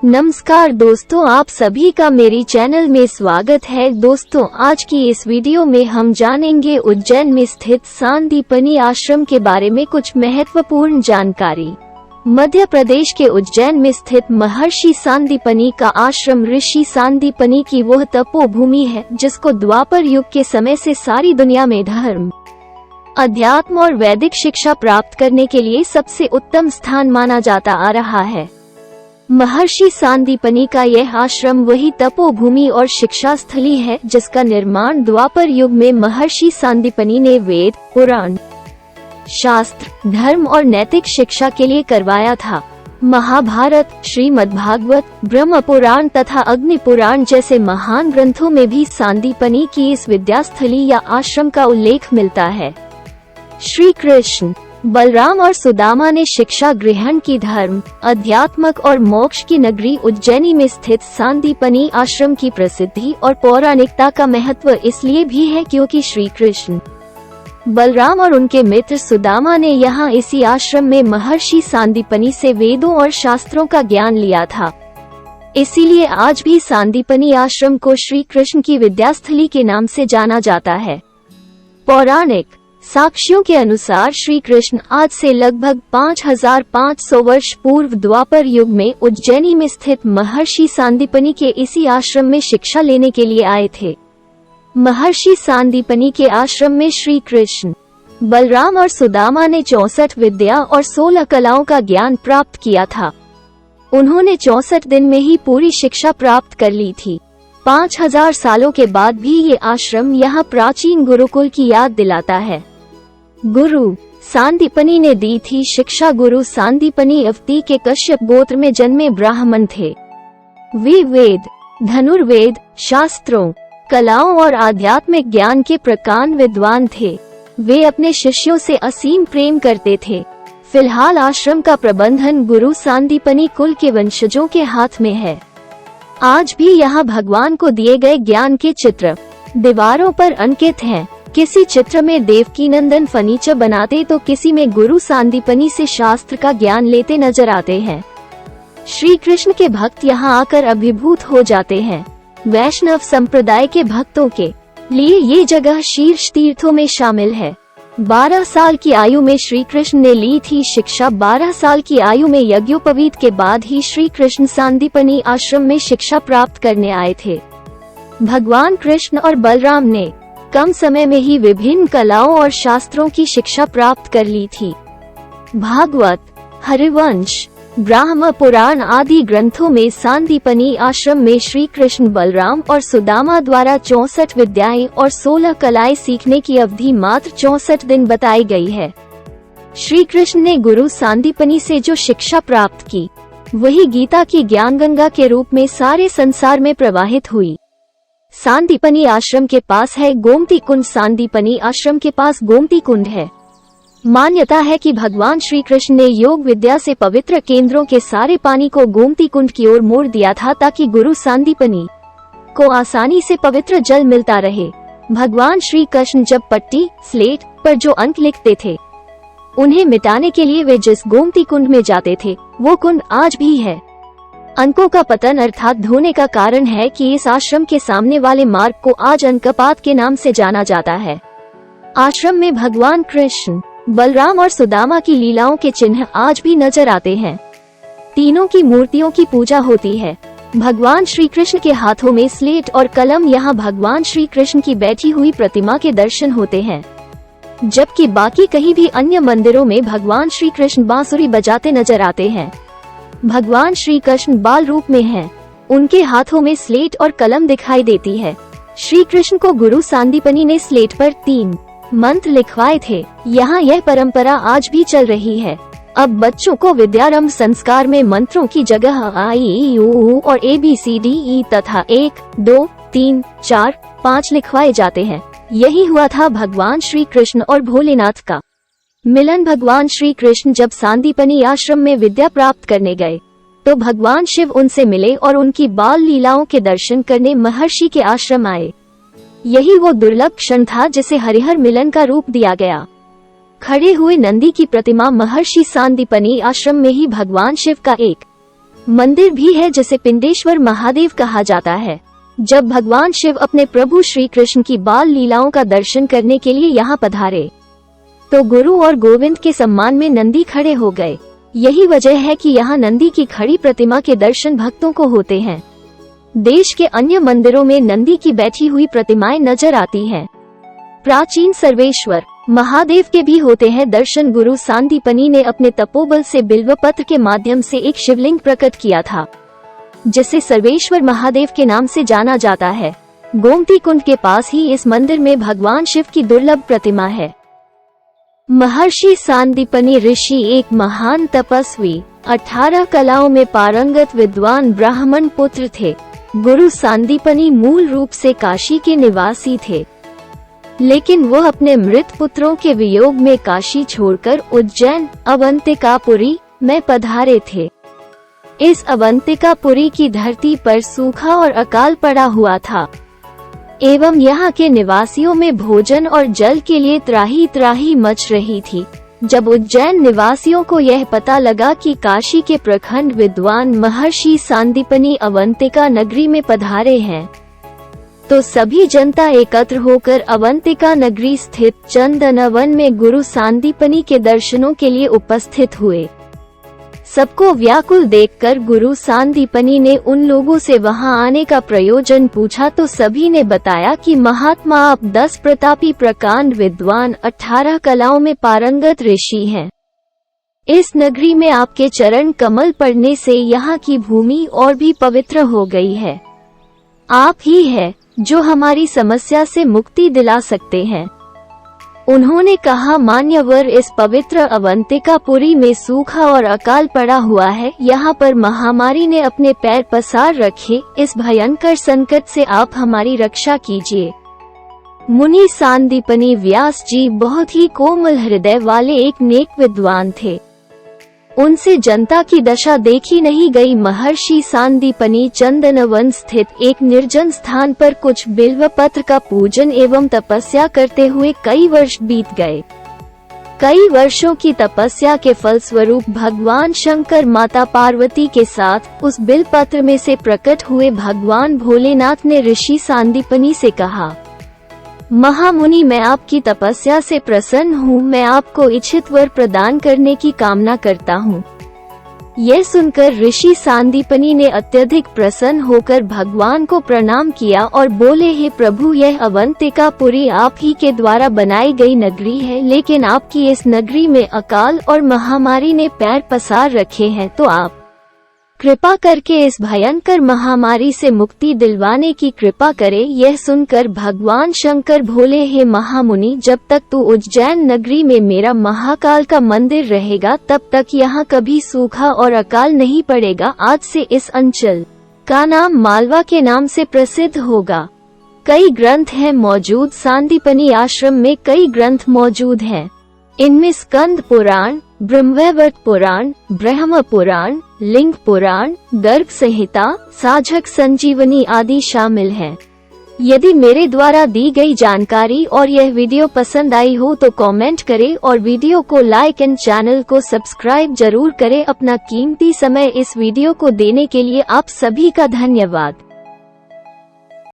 नमस्कार दोस्तों, आप सभी का मेरी चैनल में स्वागत है। दोस्तों, आज की इस वीडियो में हम जानेंगे उज्जैन में स्थित सांदीपनी आश्रम के बारे में कुछ महत्वपूर्ण जानकारी। मध्य प्रदेश के उज्जैन में स्थित महर्षि सांदीपनी का आश्रम ऋषि सांदीपनी की वह तपोभूमि है जिसको द्वापर युग के समय से सारी दुनिया में धर्म, अध्यात्म और वैदिक शिक्षा प्राप्त करने के लिए सबसे उत्तम स्थान माना जाता आ रहा है। महर्षि सांदीपनी का यह आश्रम वही तपोभूमि और शिक्षा स्थली है जिसका निर्माण द्वापर युग में महर्षि सांदीपनी ने वेद, पुराण, शास्त्र, धर्म और नैतिक शिक्षा के लिए करवाया था। महाभारत, श्रीमद्भागवत, ब्रह्म पुराण तथा अग्नि पुराण जैसे महान ग्रंथों में भी सांदीपनी की इस विद्यास्थली या आश्रम का उल्लेख मिलता है। श्री कृष्ण, बलराम और सुदामा ने शिक्षा ग्रहण की धर्म, अध्यात्मक और मोक्ष की नगरी उज्जैनी में स्थित सांदीपनी आश्रम की प्रसिद्धि और पौराणिकता का महत्व इसलिए भी है क्योंकि श्री कृष्ण, बलराम और उनके मित्र सुदामा ने यहाँ इसी आश्रम में महर्षि सांदीपनी से वेदों और शास्त्रों का ज्ञान लिया था। इसीलिए आज भी सांदीपनी आश्रम को श्री कृष्ण की विद्यास्थली के नाम से जाना जाता है। पौराणिक साक्ष्यों के अनुसार श्री कृष्ण आज से लगभग 5500 वर्ष पूर्व द्वापर युग में उज्जैनी में स्थित महर्षि सांदीपनी के इसी आश्रम में शिक्षा लेने के लिए आए थे। महर्षि सांदीपनी के आश्रम में श्री कृष्ण, बलराम और सुदामा ने 64 विद्या और 16 कलाओं का ज्ञान प्राप्त किया था। उन्होंने 64 दिन में ही पूरी शिक्षा प्राप्त कर ली थी। 5000 सालों के बाद भी ये आश्रम यहाँ प्राचीन गुरुकुल की याद दिलाता है। गुरु सांदीपनी ने दी थी शिक्षा। गुरु सांदीपनी अवती के कश्यप गोत्र में जन्मे ब्राह्मण थे। वे वेद, धनुर्वेद, शास्त्रों, कलाओं और आध्यात्मिक ज्ञान के प्रकांड विद्वान थे। वे अपने शिष्यों से असीम प्रेम करते थे। फिलहाल आश्रम का प्रबंधन गुरु सांदीपनी कुल के वंशजों के हाथ में है। आज भी यहाँ भगवान को दिए गए ज्ञान के चित्र दीवारों पर अंकित हैं। किसी चित्र में देवकीनंदन फर्नीचर बनाते तो किसी में गुरु सांदीपनी से शास्त्र का ज्ञान लेते नजर आते हैं। श्री कृष्ण के भक्त यहाँ आकर अभिभूत हो जाते हैं। वैष्णव संप्रदाय के भक्तों के लिए ये जगह शीर्ष तीर्थों में शामिल है। 12 साल की आयु में श्री कृष्ण ने ली थी शिक्षा। 12 साल की आयु में यज्ञोपवीत के बाद ही श्री कृष्ण सांदीपनी आश्रम में शिक्षा प्राप्त करने आए थे। भगवान कृष्ण और बलराम ने कम समय में ही विभिन्न कलाओं और शास्त्रों की शिक्षा प्राप्त कर ली थी। भागवत, हरिवंश, ब्रह्म पुराण आदि ग्रंथों में सांदीपनी आश्रम में श्री कृष्ण, बलराम और सुदामा द्वारा 64 विद्याएं और 16 कलाएं सीखने की अवधि मात्र 64 दिन बताई गई है। श्री कृष्ण ने गुरु सांदीपनी से जो शिक्षा प्राप्त की वही गीता की ज्ञान गंगा के रूप में सारे संसार में प्रवाहित हुई। सांदीपनी आश्रम के पास है गोमती कुंड। सांदीपनी आश्रम के पास गोमती कुंड है। मान्यता है कि भगवान श्री कृष्ण ने योग विद्या से पवित्र केंद्रों के सारे पानी को गोमती कुंड की ओर मोड़ दिया था ताकि गुरु सांदीपनी को आसानी से पवित्र जल मिलता रहे। भगवान श्री कृष्ण जब पट्टी, स्लेट पर जो अंक लिखते थे उन्हें मिटाने के लिए वे जिस गोमती कुंड में जाते थे वो कुंड आज भी है। अंकों का पतन अर्थात धोने का कारण है कि इस आश्रम के सामने वाले मार्ग को आज अंकपात के नाम से जाना जाता है। आश्रम में भगवान कृष्ण, बलराम और सुदामा की लीलाओं के चिन्ह आज भी नजर आते हैं। तीनों की मूर्तियों की पूजा होती है। भगवान श्री कृष्ण के हाथों में स्लेट और कलम, यहाँ भगवान श्री कृष्ण की बैठी हुई प्रतिमा के दर्शन होते हैं, जबकि बाकी कहीं भी अन्य मंदिरों में भगवान श्री कृष्ण बांसुरी बजाते नजर आते हैं। भगवान श्री कृष्ण बाल रूप में हैं। उनके हाथों में स्लेट और कलम दिखाई देती है। श्री कृष्ण को गुरु सांदीपनी ने स्लेट पर 3 मंत्र लिखवाए थे। यहाँ यह परंपरा आज भी चल रही है। अब बच्चों को विद्यारंभ संस्कार में मंत्रों की जगह आ, ई, ऊ और ABCDE तथा 1, 2, 3, 4, 5 लिखवाए जाते हैं। यही हुआ था भगवान श्री कृष्ण और भोलेनाथ का मिलन। भगवान श्री कृष्ण जब सांदीपनी आश्रम में विद्या प्राप्त करने गए तो भगवान शिव उनसे मिले और उनकी बाल लीलाओं के दर्शन करने महर्षि के आश्रम आए। यही वो दुर्लभ क्षण था जिसे हरिहर मिलन का रूप दिया गया। खड़े हुए नंदी की प्रतिमा महर्षि सांदीपनी आश्रम में ही भगवान शिव का एक मंदिर भी है जिसे पिंडेश्वर महादेव कहा जाता है। जब भगवान शिव अपने प्रभु श्री कृष्ण की बाल लीलाओं का दर्शन करने के लिए यहाँ पधारे तो गुरु और गोविंद के सम्मान में नंदी खड़े हो गए। यही वजह है कि यहाँ नंदी की खड़ी प्रतिमा के दर्शन भक्तों को होते हैं। देश के अन्य मंदिरों में नंदी की बैठी हुई प्रतिमाएं नजर आती हैं। प्राचीन सर्वेश्वर महादेव के भी होते हैं दर्शन। गुरु सांदीपनि ने अपने तपोबल से बिल्व पत्र के माध्यम से एक शिवलिंग प्रकट किया था जिसे सर्वेश्वर महादेव के नाम से जाना जाता है। गोमती कुंड के पास ही इस मंदिर में भगवान शिव की दुर्लभ प्रतिमा है। महर्षि सांदीपनि ऋषि एक महान तपस्वी, 18 कलाओं में पारंगत विद्वान ब्राह्मण पुत्र थे। गुरु सांदीपनि मूल रूप से काशी के निवासी थे, लेकिन वह अपने मृत पुत्रों के वियोग में काशी छोड़कर उज्जैन अवंतिकापुरी में पधारे थे। इस अवंतिकापुरी की धरती पर सूखा और अकाल पड़ा हुआ था एवं यहाँ के निवासियों में भोजन और जल के लिए त्राही त्राही मच रही थी। जब उज्जैन निवासियों को यह पता लगा कि काशी के प्रखंड विद्वान महर्षि सांदीपनि अवंतिका नगरी में पधारे हैं तो सभी जनता एकत्र होकर अवंतिका नगरी स्थित चंदन वन में गुरु सांदीपनि के दर्शनों के लिए उपस्थित हुए। सबको व्याकुल देखकर गुरु सांदीपनि ने उन लोगों से वहां आने का प्रयोजन पूछा तो सभी ने बताया कि महात्मा आप 10 प्रतापी प्रकांड विद्वान 18 कलाओं में पारंगत ऋषि हैं। इस नगरी में आपके चरण कमल पड़ने से यहाँ की भूमि और भी पवित्र हो गई है। आप ही है जो हमारी समस्या से मुक्ति दिला सकते हैं। उन्होंने कहा, मान्यवर, इस पवित्र अवंतिकापुरी में सूखा और अकाल पड़ा हुआ है। यहाँ पर महामारी ने अपने पैर पसार रखे। इस भयंकर संकट से आप हमारी रक्षा कीजिए। मुनि सांदीपनि व्यास जी बहुत ही कोमल हृदय वाले एक नेक विद्वान थे। उनसे जनता की दशा देखी नहीं गई। महर्षि सांदीपनि चंदनवन स्थित एक निर्जन स्थान पर कुछ बिल्व पत्र का पूजन एवं तपस्या करते हुए कई वर्ष बीत गए। कई वर्षों की तपस्या के फलस्वरूप भगवान शंकर माता पार्वती के साथ उस बिल्व पत्र में से प्रकट हुए भगवान भोलेनाथ ने ऋषि सांदीपनि से कहा, महामुनि, मैं आपकी तपस्या से प्रसन्न हूँ। मैं आपको इच्छित वर प्रदान करने की कामना करता हूँ। यह सुनकर ऋषि सांदीपनि ने अत्यधिक प्रसन्न होकर भगवान को प्रणाम किया और बोले, हे प्रभु, यह अवंतिकापुरी आप ही के द्वारा बनाई गई नगरी है, लेकिन आपकी इस नगरी में अकाल और महामारी ने पैर पसार रखे हैं, तो आप कृपा करके इस भयंकर महामारी से मुक्ति दिलवाने की कृपा करे। यह सुनकर भगवान शंकर भोले, हे महामुनि, जब तक तू उज्जैन नगरी में मेरा महाकाल का मंदिर रहेगा तब तक यहाँ कभी सूखा और अकाल नहीं पड़ेगा। आज से इस अंचल का नाम मालवा के नाम से प्रसिद्ध होगा। कई ग्रंथ हैं मौजूद। सांदीपनि आश्रम में कई ग्रंथ मौजूद हैं। इनमें स्कंद पुराण, ब्रह्मवैवर्त पुराण, ब्रह्म पुराण, लिंग पुराण, गर्ग संहिता, साझक संजीवनी आदि शामिल हैं। यदि मेरे द्वारा दी गई जानकारी और यह वीडियो पसंद आई हो तो कमेंट करें और वीडियो को लाइक एंड चैनल को सब्सक्राइब जरूर करें। अपना कीमती समय इस वीडियो को देने के लिए आप सभी का धन्यवाद।